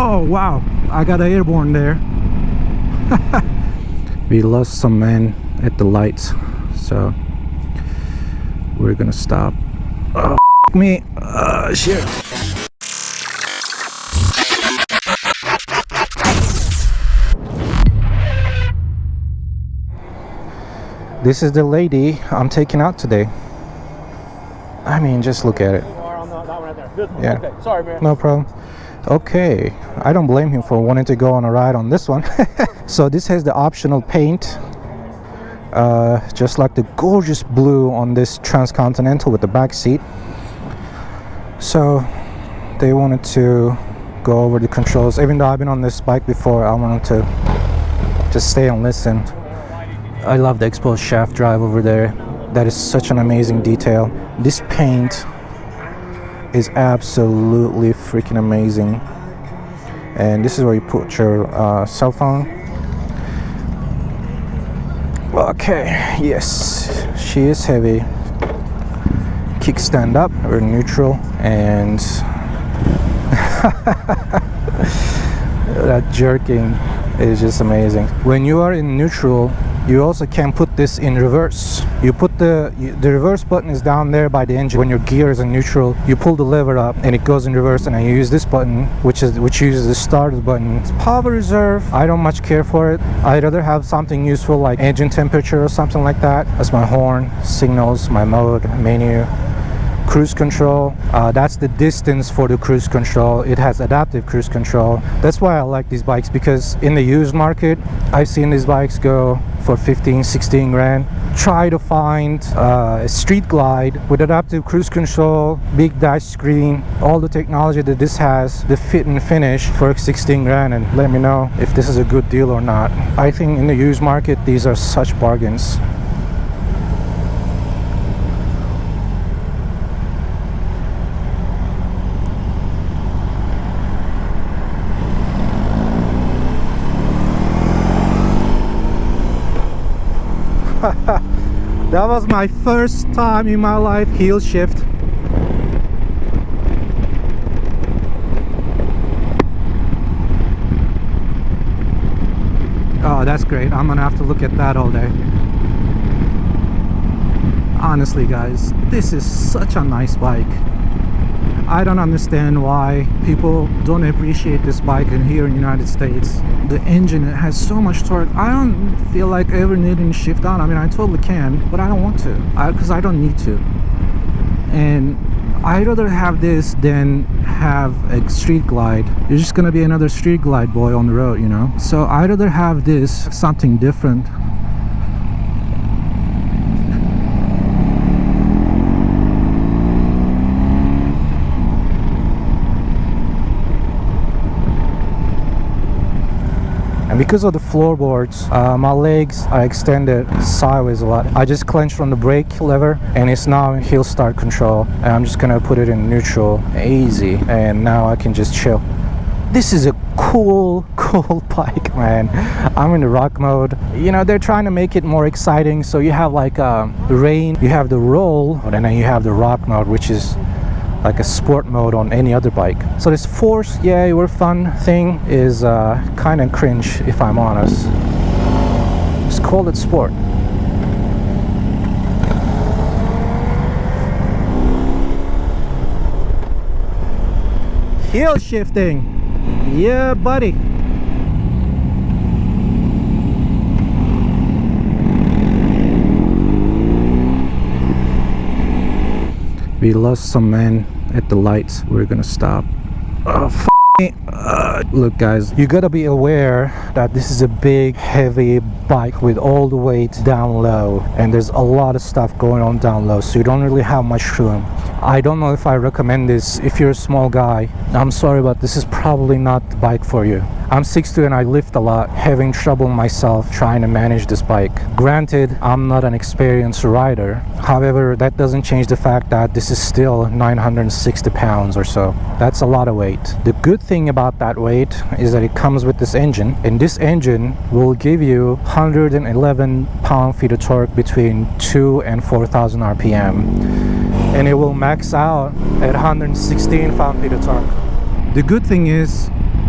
Oh wow, I got airborne there. We lost some men at the lights, so we're gonna stop. Oh me, shit. This is the lady I'm taking out today. I mean, just look at it. Yeah. Okay, sorry, man. No problem. Okay, I don't blame him for wanting to go on a ride on this one. So this has the optional paint, just like the gorgeous blue on this Transcontinental with the back seat. So they wanted to go over the controls. Even though I've been on this bike before, I wanted to just stay and listen. I love the exposed shaft drive over there. That is such an amazing detail. This paint is absolutely freaking amazing. And this is where you put your cell phone. Okay, yes, she is heavy. Kickstand up or neutral, and that jerking is just amazing. When you are in neutral, you also can put this in reverse. You put the reverse button is down there by the engine. When your gear is in neutral, you pull the lever up and it goes in reverse, and then you use this button, which uses the start button. It's power reserve. I don't much care for it. I'd rather have something useful like engine temperature or something like that. That's my horn, signals, my mode, menu, cruise control. That's the distance for the cruise control. It has adaptive cruise control. That's why I like these bikes, because in the used market, I've seen these bikes go for 15-16 grand. Try to find a street glide with adaptive cruise control, big dash screen, all the technology that this has, the fit and finish for 16 grand, and let me know if this is a good deal or not. I think in the used market, these are such bargains. That was my first time in my life heel shift. Oh, that's great. I'm gonna have to look at that all day. Honestly, guys, this is such a nice bike. I don't understand why people don't appreciate this bike in here in the United States. The engine, it has so much torque. I don't feel like ever needing to shift on. I mean, I totally can, but I don't want to, because I don't need to. And I'd rather have this than have a street glide. You're just gonna be another street glide boy on the road, you know? So I'd rather have this, something different. And because of the floorboards, my legs are extended sideways a lot. I just clenched on the brake lever, and it's now in heel start control. And I'm just gonna put it in neutral, easy, and now I can just chill. This is a cool bike, man. I'm in the rock mode. You know, they're trying to make it more exciting. So you have like the rain, you have the roll, and then you have the rock mode, which is like a sport mode on any other bike. So this force, yeah, we're fun thing is kind of cringe, if I'm honest. Just call it sport. Heel shifting, yeah, buddy. We lost some men at the lights. We're gonna stop. Oh, look, guys, you gotta be aware that this is a big, heavy bike with all the weight down low, and there's a lot of stuff going on down low, so you don't really have much room. I don't know if I recommend this if you're a small guy. I'm sorry, but this is probably not the bike for you. I'm 6'2" and I lift a lot, having trouble myself trying to manage this bike. Granted, I'm not an experienced rider. However, that doesn't change the fact that this is still 960 pounds or so. That's a lot of weight. The good thing about that weight is that it comes with this engine, and this engine will give you 111 pound-feet of torque between 2 and 4,000 RPM. And it will max out at 116 pound-feet of torque. The good thing is,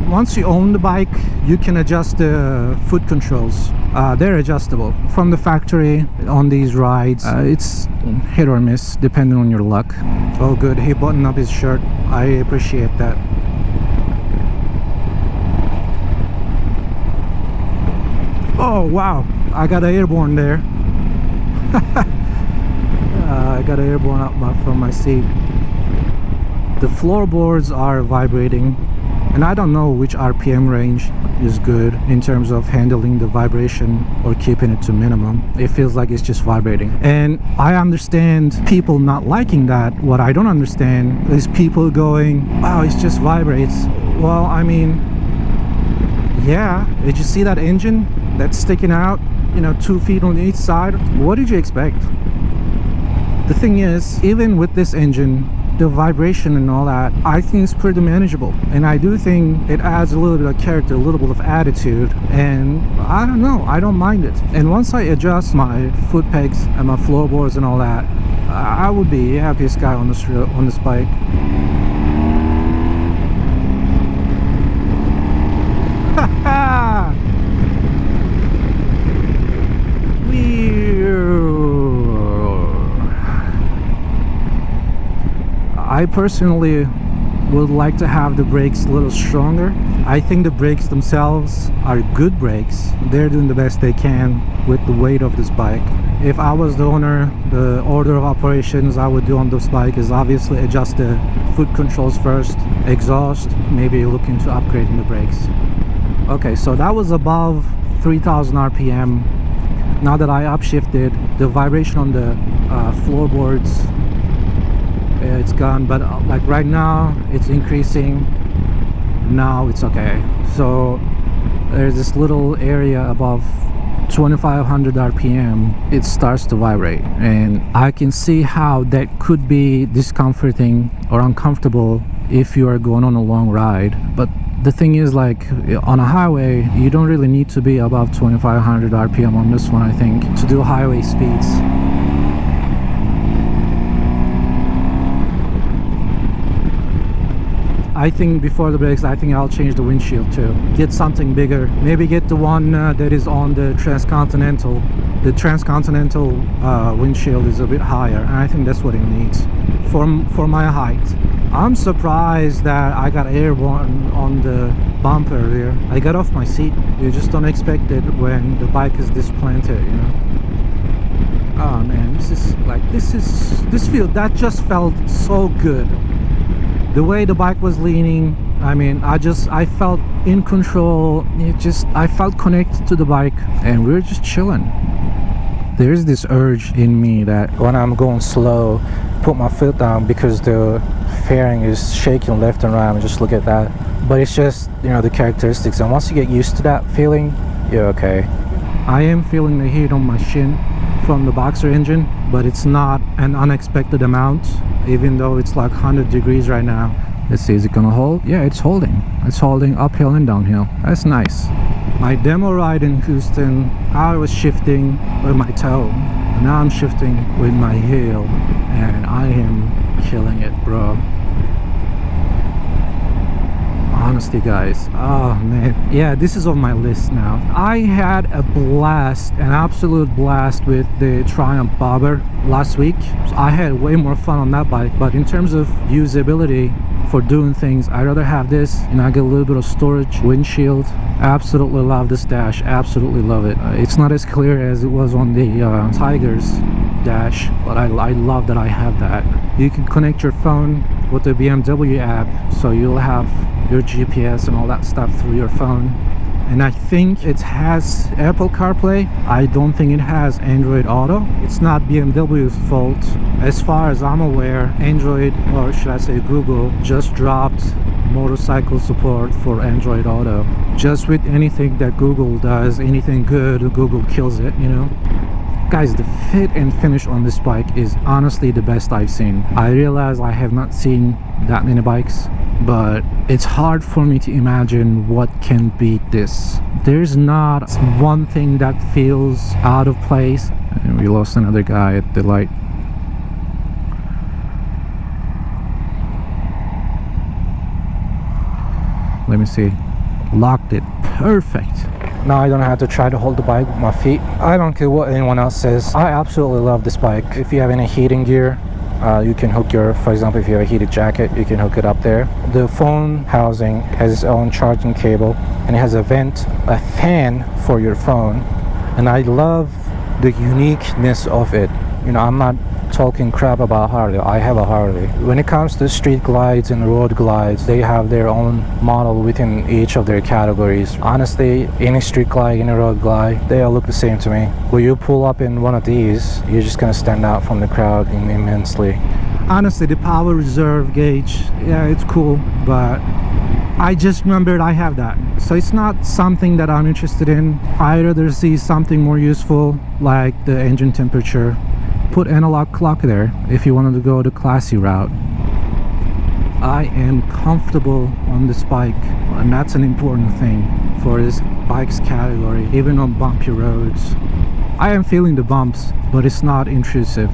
once you own the bike, you can adjust the foot controls. They're adjustable from the factory on these rides. It's hit or miss depending on your luck. Oh good, he buttoned up his shirt. I appreciate that. Oh wow, I got airborne there. I got airborne up from my seat. The floorboards are vibrating, and I don't know which RPM range is good in terms of handling the vibration or keeping it to minimum. It feels like it's just vibrating, and I understand people not liking that. What I don't understand is people going, wow, it just vibrates. Well, I mean, yeah, did you see that engine that's sticking out, you know, 2 feet on each side? What did you expect? The thing is, even with this engine, the vibration and all that, I think it's pretty manageable, and I do think it adds a little bit of character, a little bit of attitude, and I don't know, I don't mind it. And once I adjust my foot pegs and my floorboards and all that, I would be the happiest guy on this bike. I personally would like to have the brakes a little stronger. I think the brakes themselves are good brakes. They're doing the best they can with the weight of this bike. If I was the owner, the order of operations I would do on this bike is obviously adjust the foot controls first, exhaust, maybe look into upgrading the brakes. Okay, so that was above 3000 RPM. Now that I upshifted, the vibration on the floorboards, it's gone, but like right now it's increasing. Now it's okay. So there's this little area above 2500 RPM, it starts to vibrate, and I can see how that could be discomforting or uncomfortable if you are going on a long ride. But the thing is, like on a highway, you don't really need to be above 2500 RPM on this one, I think, to do highway speeds. I think before the brakes, I think I'll change the windshield too. Get something bigger. Maybe get the one that is on the Transcontinental. The Transcontinental windshield is a bit higher, and I think that's what it needs for my height. I'm surprised that I got airborne on the bumper here. I got off my seat. You just don't expect it when the bike is displanted, you know. Oh man, that just felt so good. The way the bike was leaning, I mean, I felt in control. I felt connected to the bike, and we were just chilling. There's this urge in me that when I'm going slow, put my foot down because the fairing is shaking left and right and just look at that. But it's just, you know, the characteristics, and once you get used to that feeling, you're okay. I am feeling the heat on my shin from the Boxer engine, but it's not an unexpected amount, even though it's like 100 degrees right now. Let's see, is it gonna hold? Yeah, it's holding. It's holding uphill and downhill. That's nice. My demo ride in Houston, I was shifting with my toe. Now I'm shifting with my heel, and I am killing it, bro. Honestly, guys, oh man, yeah, this is on my list now. I had a blast, an absolute blast with the Triumph Bobber last week. So I had way more fun on that bike, but in terms of usability for doing things, I'd rather have this, and I get a little bit of storage, windshield. Absolutely love this dash, absolutely love it. It's not as clear as it was on the Tiger's dash, but I love that I have that. You can connect your phone with the BMW app, so you'll have your GPS and all that stuff through your phone. And I think it has Apple CarPlay. I don't think it has Android Auto. It's not BMW's fault. As far as I'm aware, Android, or should I say Google, just dropped motorcycle support for Android Auto. Just with anything that Google does, anything good, Google kills it, you know. Guys, the fit and finish on this bike is honestly the best I've seen. I realize I have not seen that many bikes, but it's hard for me to imagine what can beat this. There's not one thing that feels out of place. And we lost another guy at the light. Let me see. locked it. Perfect. Now I don't have to try to hold the bike with my feet. I don't care what anyone else says. I absolutely love this bike. If you have any heating gear, you can hook your, for example, if you have a heated jacket, you can hook it up there. The phone housing has its own charging cable, and it has a fan for your phone. And I love the uniqueness of it. You know, I'm not talking crap about Harley. I have a Harley. When it comes to street glides and road glides, they have their own model within each of their categories. Honestly, any street glide, any road glide, they all look the same to me. When you pull up in one of these, you're just gonna stand out from the crowd immensely. Honestly, the power reserve gauge, yeah, it's cool, but I just remembered I have that. So it's not something that I'm interested in. I'd rather see something more useful, like the engine temperature. Put analog clock there if you wanted to go the classy route. I am comfortable on this bike, and that's an important thing for this bike's category, even on bumpy roads. I am feeling the bumps, but it's not intrusive.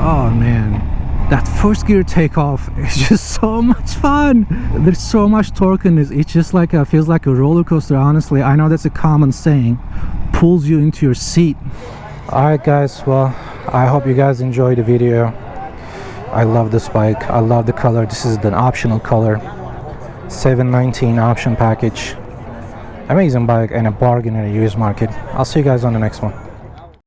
Oh man, that first gear takeoff is just so much fun. There's so much torque in this. It's just like feels like a roller coaster. Honestly, I know that's a common saying, pulls you into your seat. All right guys, well, I hope you guys enjoyed the video. I love this bike. I love the color. This is the optional color, $719 option package. Amazing bike and a bargain in a used market. I'll see you guys on the next one.